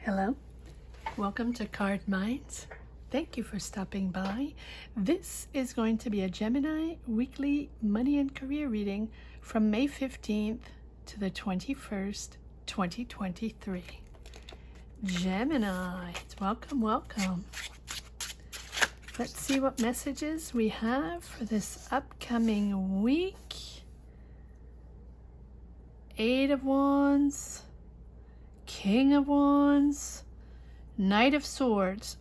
Hello, welcome to Card Minds. Thank you for stopping by. This is going to be a Gemini weekly money and career reading from May 15th to the 21st, 2023. Gemini, welcome. Let's see what messages we have for this upcoming week. 8 of Wands, King of Wands, Knight of Swords.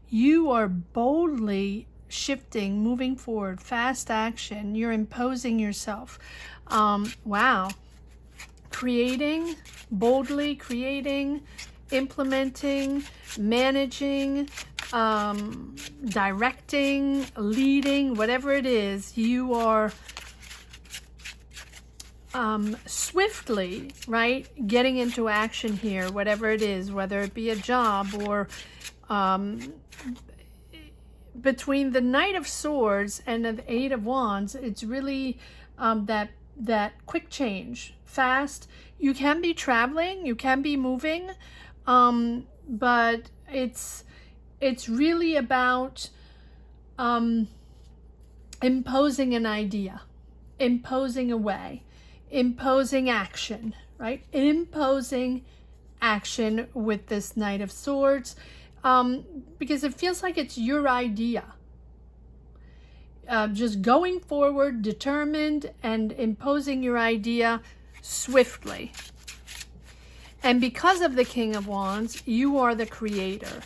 You are boldly shifting, moving forward, fast action. You're imposing yourself. Wow. Creating, boldly creating, implementing, managing, directing, leading, whatever it is, you are swiftly, right, getting into action here, whatever it is, whether it be a job or between the Knight of Swords and the Eight of Wands, it's really that quick change, fast. You can be traveling, you can be moving, but it's really about imposing an idea, imposing a way, imposing action, right? Imposing action with this Knight of Swords, because it feels like it's your idea. Just going forward, determined, and imposing your idea swiftly. And because of the King of Wands, you are the creator.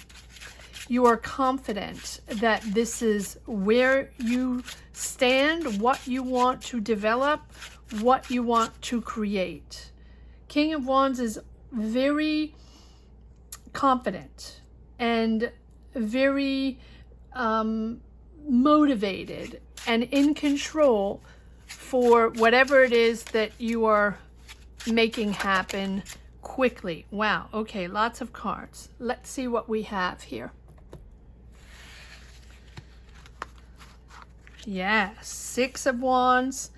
You are confident that this is where you stand, what you want to develop, what you want to create. King of Wands is very confident and very motivated and in control for whatever it is that you are making happen quickly. Wow, okay, lots of cards. Let's see what we have here. Yes, Six of Wands.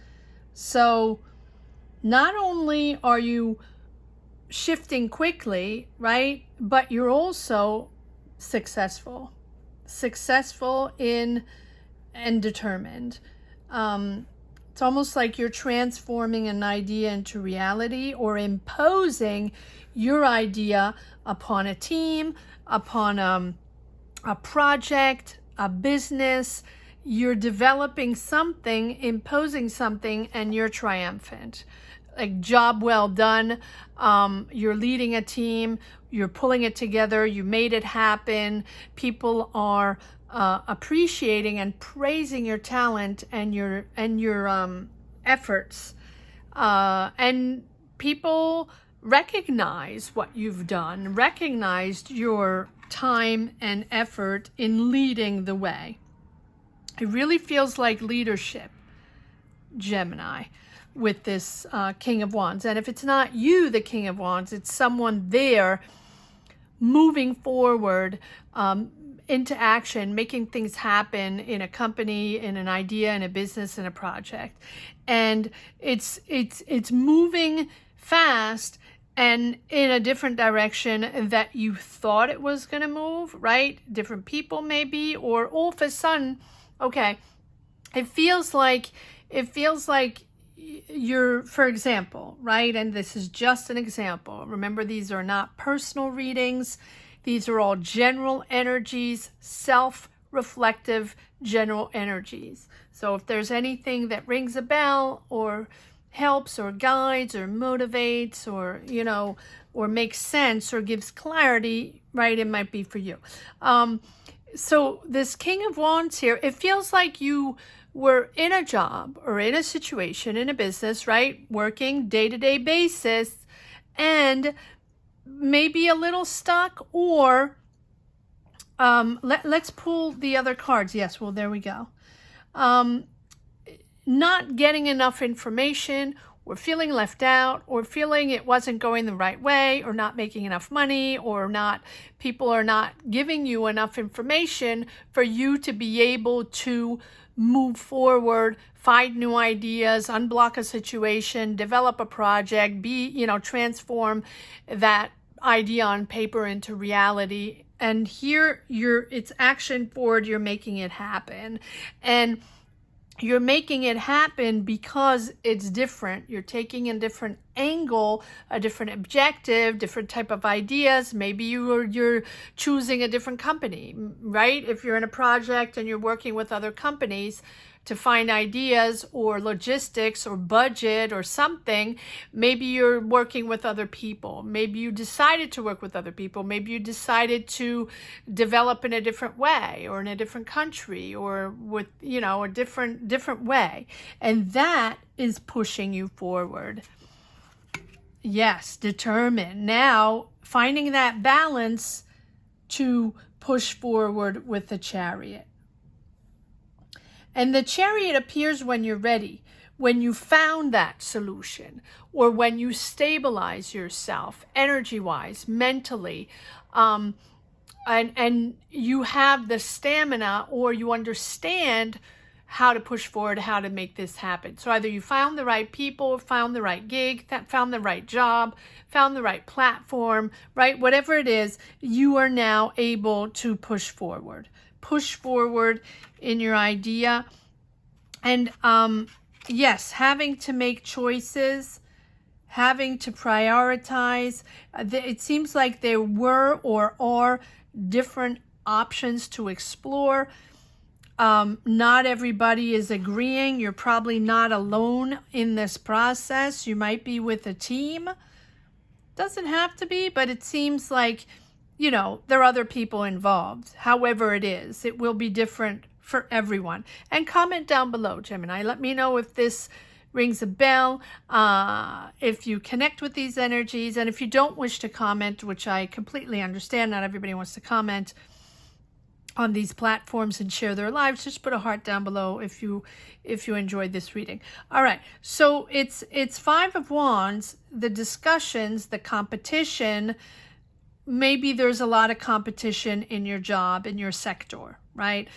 So not only are you shifting quickly, right, but you're also successful in and determined. It's almost like you're transforming an idea into reality or imposing your idea upon a team, upon a project, a business. You're developing something, imposing something, and you're triumphant. Like, job well done. You're leading a team. You're pulling it together. You made it happen. People are appreciating and praising your talent and your efforts. And people recognize what you've done, recognized your time and effort in leading the way. It really feels like leadership, Gemini, with this King of Wands. And if it's not you, the King of Wands, it's someone there moving forward into action, making things happen in a company, in an idea, in a business, in a project. And it's moving fast and in a different direction that you thought it was going to move, right? Different people maybe, or all of a sudden, okay, it feels like you're, for example, right? And this is just an example. Remember, these are not personal readings. These are all general energies, self-reflective general energies. So if there's anything that rings a bell or helps or guides or motivates or, you know, or makes sense or gives clarity, right, it might be for you. So this King of Wands here, it feels like you were in a job or in a situation, in a business, right? Working day-to-day basis and maybe a little stuck, or let's pull the other cards. Yes, well, there we go. Not getting enough information, or feeling left out, or feeling it wasn't going the right way, or not making enough money, or not, people are not giving you enough information for you to be able to move forward, find new ideas, unblock a situation, develop a project, transform that idea on paper into reality. And here it's action forward, you're making it happen. And you're making it happen because it's different. You're taking a different angle, a different objective, different type of ideas. Maybe you're choosing a different company, right? If you're in a project and you're working with other companies to find ideas or logistics or budget or something, maybe you're working with other people. Maybe you decided to work with other people. Maybe you decided to develop in a different way or in a different country or with, a different way. And that is pushing you forward. Yes, determined. Now, finding that balance to push forward with the Chariot. And the Chariot appears when you're ready, when you found that solution, or when you stabilize yourself energy-wise, mentally, and you have the stamina, or you understand how to push forward, how to make this happen. So either you found the right people, found the right gig, found the right job, found the right platform, right? Whatever it is, you are now able to push forward. Push forward in your idea. And yes, having to make choices, having to prioritize. It seems like there were or are different options to explore. Not everybody is agreeing. You're probably not alone in this process. You might be with a team. Doesn't have to be, but it seems like, there are other people involved. However it is, it will be different for everyone. And comment down below, Gemini. Let me know if this rings a bell, if you connect with these energies. And if you don't wish to comment, which I completely understand, not everybody wants to comment on these platforms and share their lives, just put a heart down below if you enjoyed this reading. All right, so it's Five of Wands, the discussions, the competition. Maybe there's a lot of competition in your job, in your sector, right?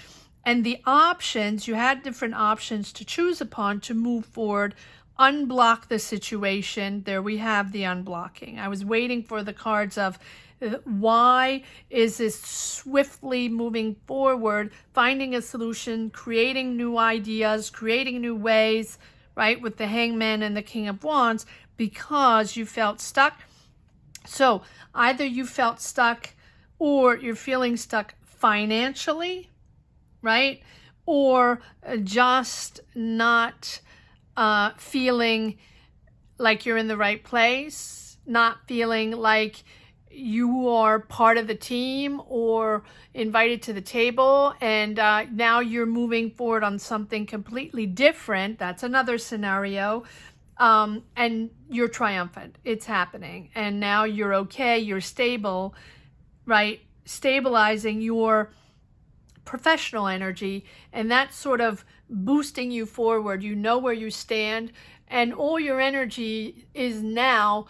And the options, you had different options to choose upon to move forward, unblock the situation. There we have the unblocking. I was waiting for the cards of why is this swiftly moving forward, finding a solution, creating new ideas, creating new ways, right? With the Hangman and the King of Wands, because you felt stuck. So either you felt stuck or you're feeling stuck financially, right? Or just not feeling like you're in the right place, not feeling like you are part of the team or invited to the table, and now you're moving forward on something completely different. That's another scenario. And you're triumphant. It's happening. And now you're okay. You're stable, right? Stabilizing your professional energy, and that's sort of boosting you forward. You know where you stand, and all your energy is now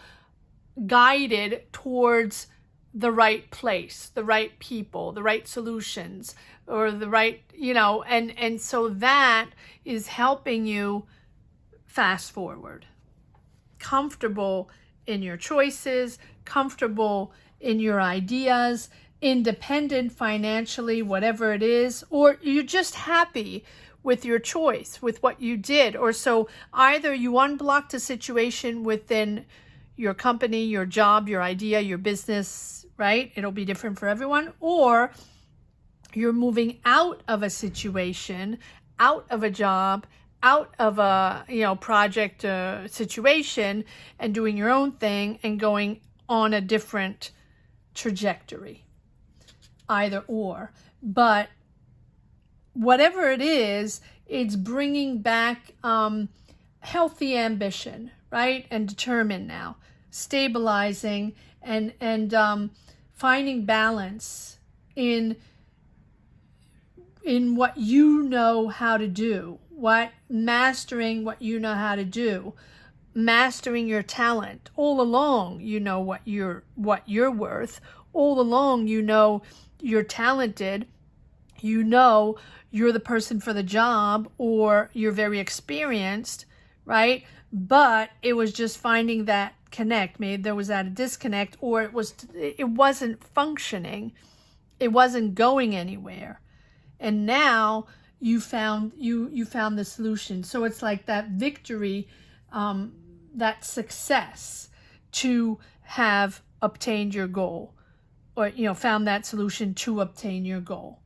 guided towards the right place, the right people, the right solutions, or the right, and so that is helping you fast forward. Comfortable in your choices, comfortable in your ideas, independent financially, whatever it is, or you're just happy with your choice, with what you did. Or so either you unblocked a situation within your company, your job, your idea, your business, right? It'll be different for everyone. Or you're moving out of a situation, out of a job, out of a project situation, and doing your own thing and going on a different trajectory. Either or. But whatever it is, it's bringing back healthy ambition, right? And determined now, stabilizing and finding balance in what you know how to do, mastering what you know how to do, mastering your talent. All along, you know what you're worth. All along, you know you're talented. You know you're the person for the job, or you're very experienced, right? But it was just finding that connect. Maybe there was at a disconnect, or it wasn't functioning. It wasn't going anywhere. And now you found the solution. So it's like that victory, that success to have obtained your goal, or found that solution to obtain your goal.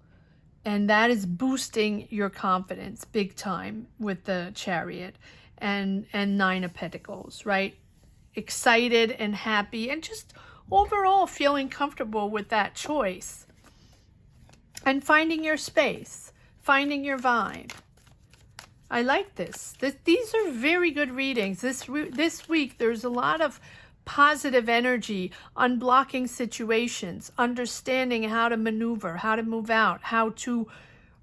And that is boosting your confidence big time with the Chariot and Nine of Pentacles, right? Excited and happy and just overall feeling comfortable with that choice. And finding your space, finding your vibe. I like this. These are very good readings. This week, there's a lot of positive energy, unblocking situations, understanding how to maneuver, how to move out,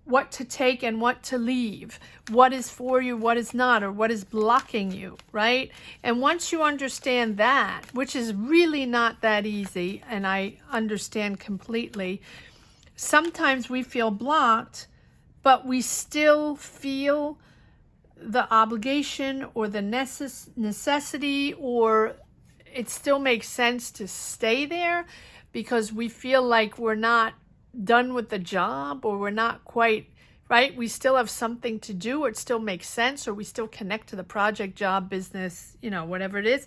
what to take and what to leave, what is for you, what is not, or what is blocking you, right? And once you understand that, which is really not that easy, and I understand completely, sometimes we feel blocked, but we still feel the obligation or the necessity, or it still makes sense to stay there because we feel like we're not done with the job, or we're not quite, right? We still have something to do, or it still makes sense, or we still connect to the project, job, business, whatever it is.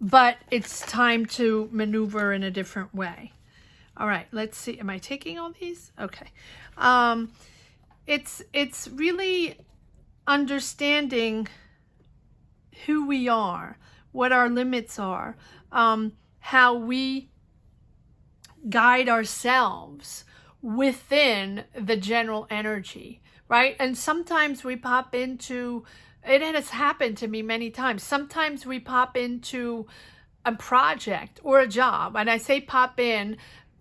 But it's time to maneuver in a different way. All right, let's see. Am I taking all these? Okay. It's really understanding who we are, what our limits are, how we guide ourselves within the general energy, right? And sometimes we pop into, it has happened to me many times. Sometimes we pop into a project or a job, and I say pop in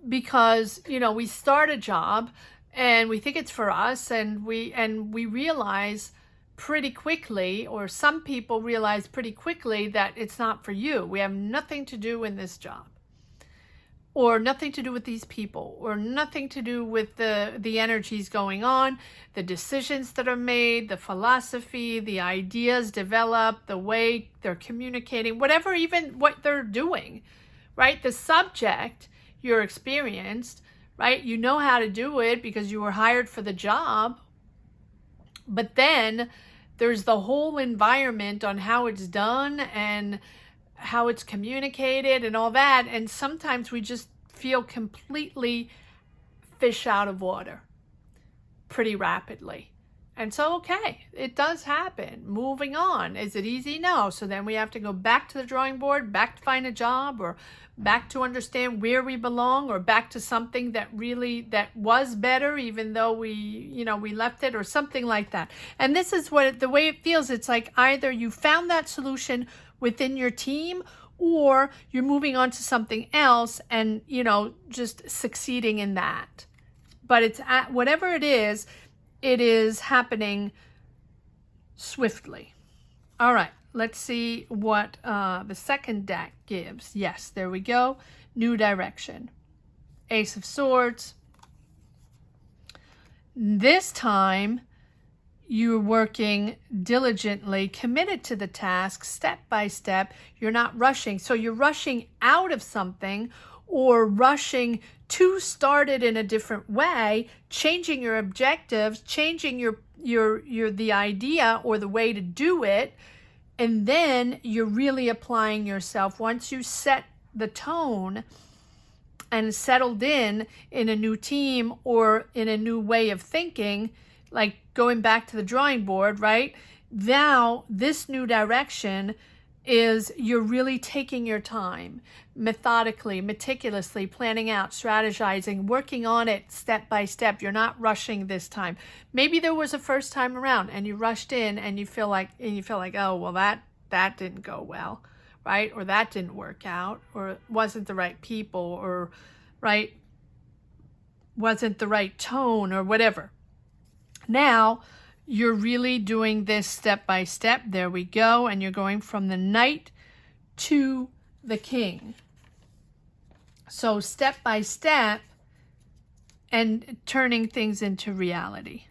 because, we start a job and we think it's for us, and we realize pretty quickly, or some people realize pretty quickly, that it's not for you. We have nothing to do in this job, or nothing to do with these people, or nothing to do with the energies going on, the decisions that are made, the philosophy, the ideas developed, the way they're communicating, whatever, even what they're doing, right? The subject you're experienced, right? You know how to do it because you were hired for the job. But then there's the whole environment on how it's done and how it's communicated and all that. And sometimes we just feel completely fish out of water pretty rapidly. And so, okay, it does happen. Moving on. Is it easy? No. So then we have to go back to the drawing board, back to find a job, or back to understand where we belong, or back to something that was better, even though we left it, or something like that. And this is the way it feels. It's like either you found that solution within your team, or you're moving on to something else and, just succeeding in that. But it's whatever it is happening swiftly. All right, let's see what the second deck gives. Yes, there we go. New direction. Ace of Swords. This time, you're working diligently, committed to the task, step by step. You're not rushing. So you're rushing out of something, or rushing to start it in a different way, changing your objectives, changing the idea or the way to do it, and then you're really applying yourself. Once you set the tone and settled in a new team or in a new way of thinking, like going back to the drawing board, right? Now, this new direction is you're really taking your time, methodically, meticulously planning out, strategizing, working on it step by step. You're not rushing this time. Maybe there was a first time around and you rushed in and you feel like, oh, well, that didn't go well, right? Or that didn't work out, or it wasn't the right people, or, right, wasn't the right tone, or whatever. Now, you're really doing this step by step. There we go. And you're going from the Knight to the King. So step by step and turning things into reality.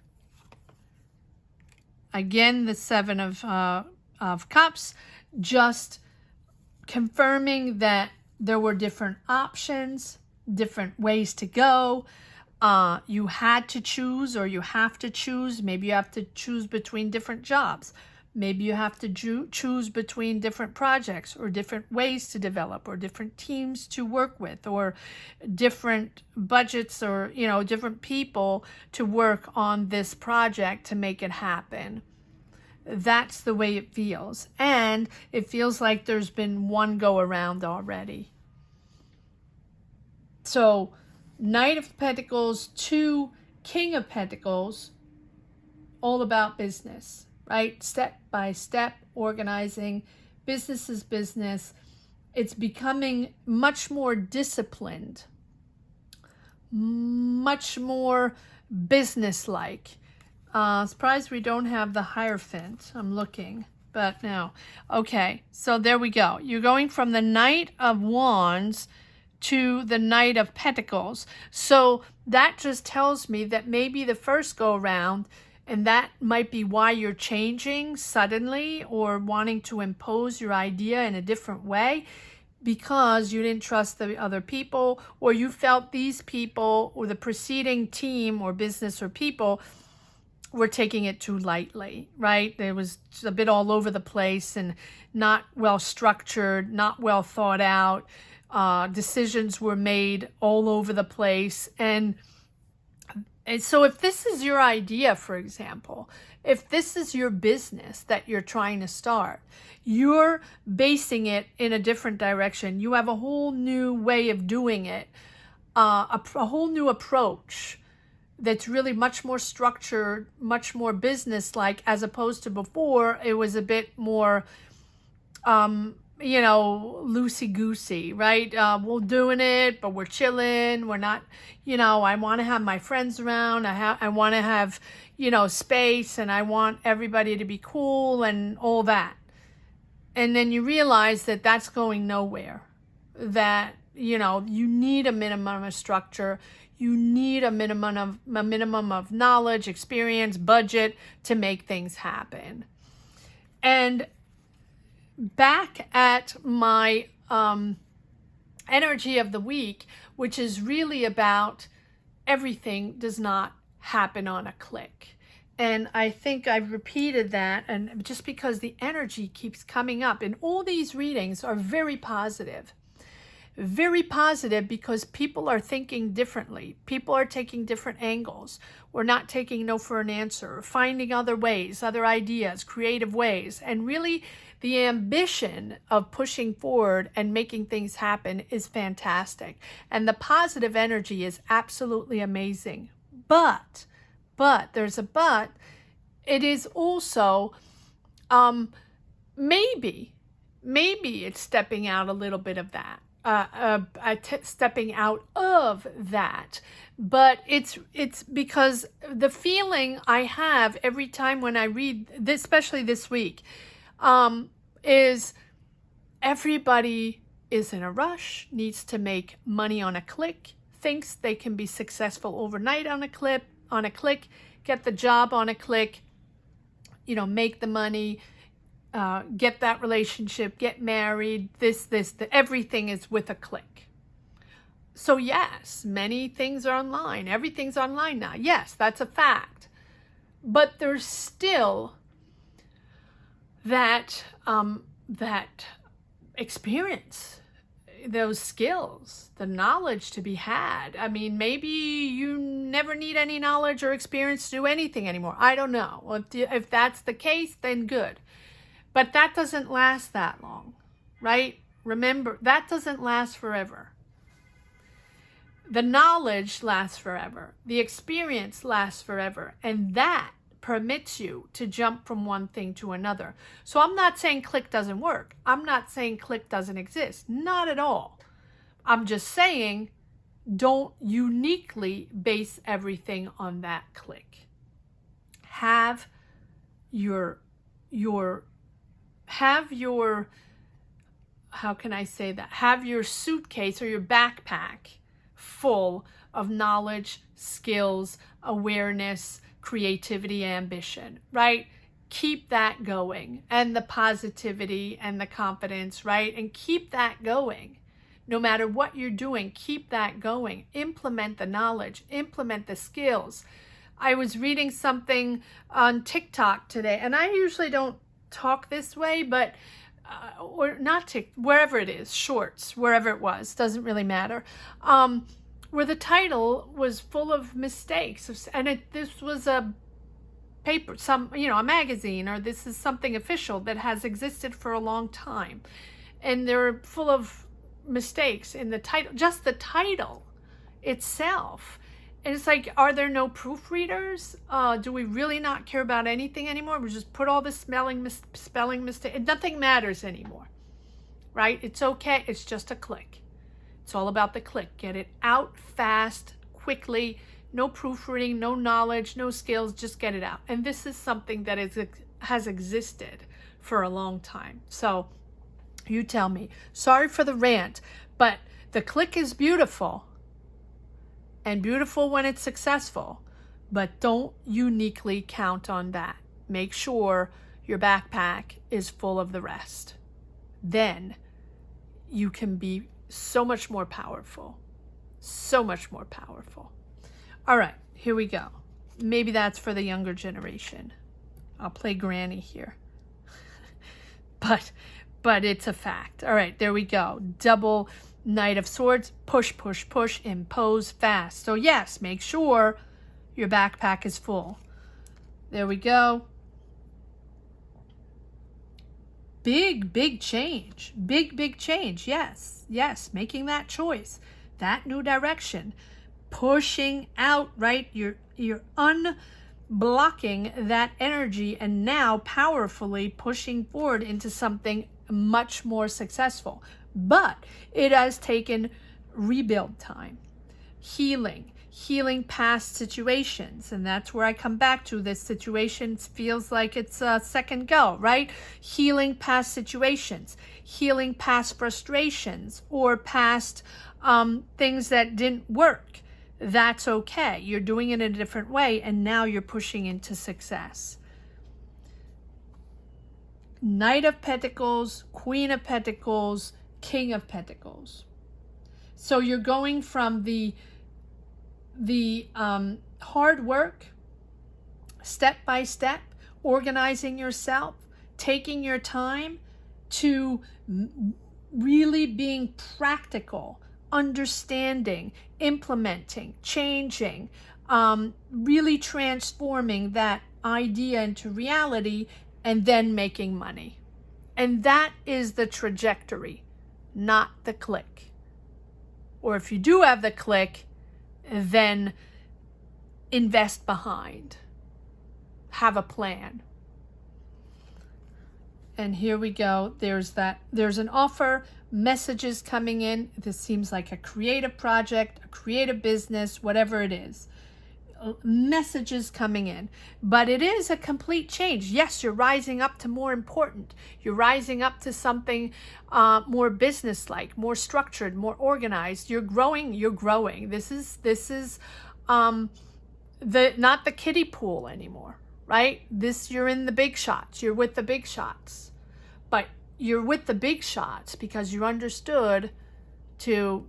Again, the Seven of Cups, just confirming that there were different options, different ways to go. You had to choose, or you have to choose. Maybe you have to choose between different jobs. Maybe you have to choose between different projects, or different ways to develop, or different teams to work with, or different budgets, or, you know, different people to work on this project to make it happen. That's the way it feels. And it feels like there's been one go around already. So, Knight of Pentacles to King of Pentacles, all about business, right? Step by step, organizing. Business is business. It's becoming much more disciplined, much more business-like. Surprised we don't have the Hierophant. I'm looking, but no. Okay, so there we go. You're going from the Knight of Wands to the Knight of Pentacles. So that just tells me that maybe the first go around, and that might be why you're changing suddenly or wanting to impose your idea in a different way, because you didn't trust the other people, or you felt these people or the preceding team or business or people were taking it too lightly, right? It was a bit all over the place and not well structured, not well thought out. Decisions were made all over the place. And so if this is your idea, for example, if this is your business that you're trying to start, you're basing it in a different direction. You have a whole new way of doing it, a whole new approach that's really much more structured, much more business-like, as opposed to before. It was a bit more, you know, loosey-goosey, right? We're doing it, but we're chilling. We're not, you know, I want to have my friends around. I want to have, you know, space, and I want everybody to be cool and all that. And then you realize that that's going nowhere. That, you know, you need a minimum of structure. You need a minimum of knowledge, experience, budget to make things happen. And back at my energy of the week, which is really about everything does not happen on a click. And I think I've repeated that, and just because the energy keeps coming up, and all these readings are very positive. Very positive, because people are thinking differently. People are taking different angles. We're not taking no for an answer, finding other ways, other ideas, creative ways. And really, the ambition of pushing forward and making things happen is fantastic. And the positive energy is absolutely amazing. But, there's a but, it is also, maybe it's stepping out a little bit of that. Stepping out of that, but it's because the feeling I have every time when I read this, especially this week, is everybody is in a rush, needs to make money on a click, thinks they can be successful overnight on a click, get the job on a click, you know, make the money, get that relationship, get married, everything is with a click. So yes, many things are online. Everything's online now. Yes, that's a fact. But there's still that experience, those skills, the knowledge to be had. I mean, maybe you never need any knowledge or experience to do anything anymore. I don't know. If that's the case, then good. But that doesn't last that long, right? Remember, that doesn't last forever. The knowledge lasts forever. The experience lasts forever. And that permits you to jump from one thing to another. So I'm not saying click doesn't work. I'm not saying click doesn't exist. Not at all. I'm just saying don't uniquely base everything on that click. Have your how can I say that? Have your suitcase or your backpack full of knowledge, skills, awareness, creativity, ambition, right? keep that going, and the positivity and the confidence, right? And keep that going. No matter what you're doing, keep that going. Implement the knowledge, implement the skills. I was reading something on TikTok today, and I usually don't talk this way, but or not wherever it is, shorts, wherever it was, doesn't really matter, where the title was full of mistakes, and this was a paper, a magazine, or this is something official that has existed for a long time, and they're full of mistakes in the title, just the title itself. And it's like, are there no proofreaders? Do we really not care about anything anymore? We just put all the spelling mistakes. Nothing matters anymore, right? It's okay. It's just a click. It's all about the click. Get it out fast, quickly. No proofreading, no knowledge, no skills. Just get it out. And this is something that has existed for a long time. So you tell me. Sorry for the rant, but the click is beautiful. And beautiful when it's successful, but don't uniquely count on that. Make sure your backpack is full of the rest. Then you can be so much more powerful. So much more powerful. All right, here we go. Maybe that's for the younger generation. I'll play granny here. but it's a fact. All right, there we go. Double Knight of Swords, push, push, push, impose fast. So yes, make sure your backpack is full. There we go. Big, big change. Big, big change. Yes, yes, making that choice. That new direction. Pushing out, right? You're unblocking that energy and now powerfully pushing forward into something much more successful. But it has taken rebuild time, healing past situations. And that's where I come back to. This situation feels like it's a second go, right? Healing past situations, healing past frustrations or past things that didn't work. That's okay. You're doing it in a different way, and now you're pushing into success. Knight of Pentacles, Queen of Pentacles, King of Pentacles. So you're going from the hard work, step by step, organizing yourself, taking your time, to really being practical, understanding, implementing, changing, really transforming that idea into reality, and then making money. And that is the trajectory, not the click. Or if you do have the click, then invest behind. Have a plan. And here we go. There's an offer, messages coming in. This seems like a creative project, a creative business, whatever it is. Messages coming in, but it is a complete change. Yes, you're rising up to more important. You're rising up to something more business-like, more structured, more organized. You're growing. This is not the kiddie pool anymore, right? You're in the big shots. You're with the big shots, but you're with the big shots because you understood to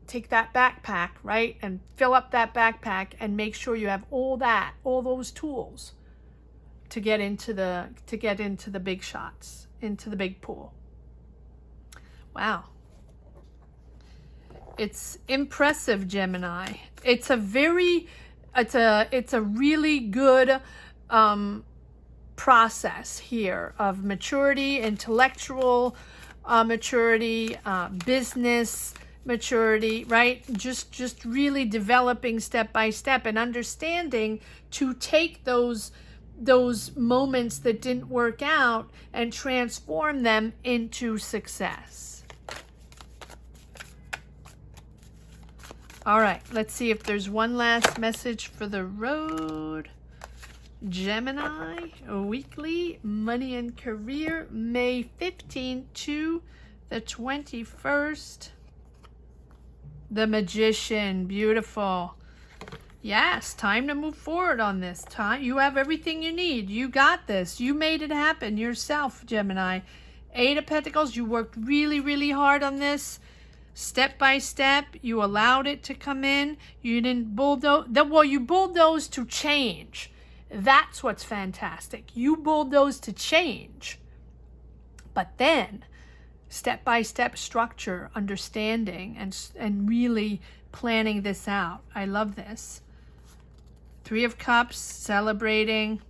take that backpack, right, and fill up that backpack and make sure you have all those tools to get into the big shots, into the big pool. Wow. It's impressive, Gemini. It's a really good process here of maturity, intellectual maturity, business maturity, right? Just really developing step by step and understanding to take those moments that didn't work out and transform them into success. All right, let's see if there's one last message for the road. Gemini, weekly money and career, May 15th to the 21st. The Magician, beautiful. Yes, time to move forward on this. Time, you have everything you need. You got this. You made it happen yourself, Gemini. 8 of Pentacles, you worked really, really hard on this. Step by step, you allowed it to come in. You didn't bulldoze. Well, you bulldozed to change. That's what's fantastic. You bulldozed to change. But then, step-by-step structure, understanding, and really planning this out. I love this. 3 of Cups, celebrating,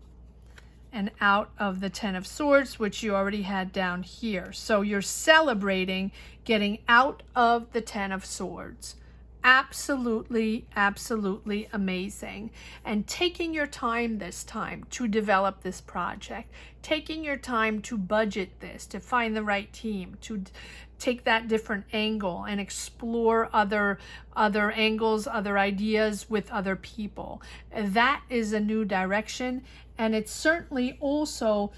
and out of the 10 of Swords, which you already had down here. So you're celebrating getting out of the 10 of Swords. Absolutely, absolutely amazing. And taking your time this time to develop this project, taking your time to budget this, to find the right team, to take that different angle and explore other angles, other ideas with other people. That is a new direction, and it's certainly also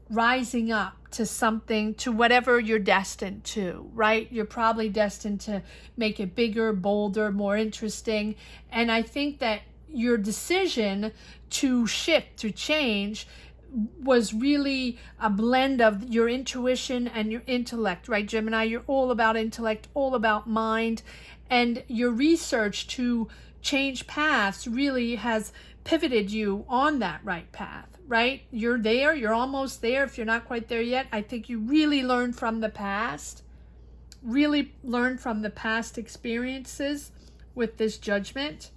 rising up to something, to whatever you're destined to, right? You're probably destined to make it bigger, bolder, more interesting. And I think that your decision to shift, to change, was really a blend of your intuition and your intellect, right, Gemini? You're all about intellect, all about mind, and your research to change paths really has pivoted you on that right path, right? You're there, you're almost there. If you're not quite there yet, I think you really learn from the past, really learn from the past experiences with this Judgment,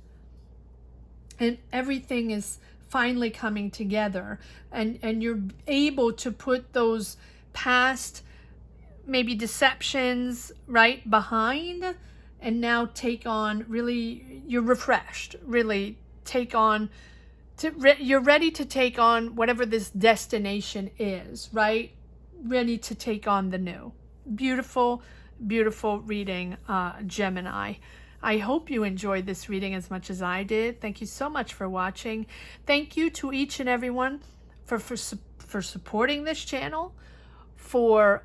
and everything is finally coming together, and you're able to put those past maybe deceptions right behind, and now take on, really, you're refreshed, really take on, you're ready to take on whatever this destination is, right? Ready to take on the new. Beautiful, beautiful reading, Gemini. I hope you enjoyed this reading as much as I did. Thank you so much for watching. Thank you to each and everyone for supporting this channel, for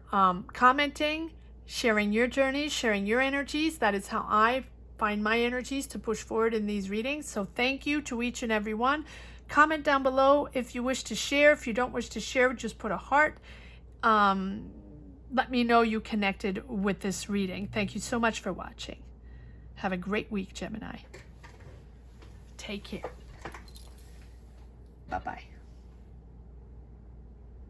commenting, sharing your journeys, sharing your energies. That is how I find my energies to push forward in these readings. So thank you to each and every one. Comment down below if you wish to share. If you don't wish to share, just put a heart. Let me know you connected with this reading. Thank you so much for watching. Have a great week, Gemini. Take care. Bye-bye.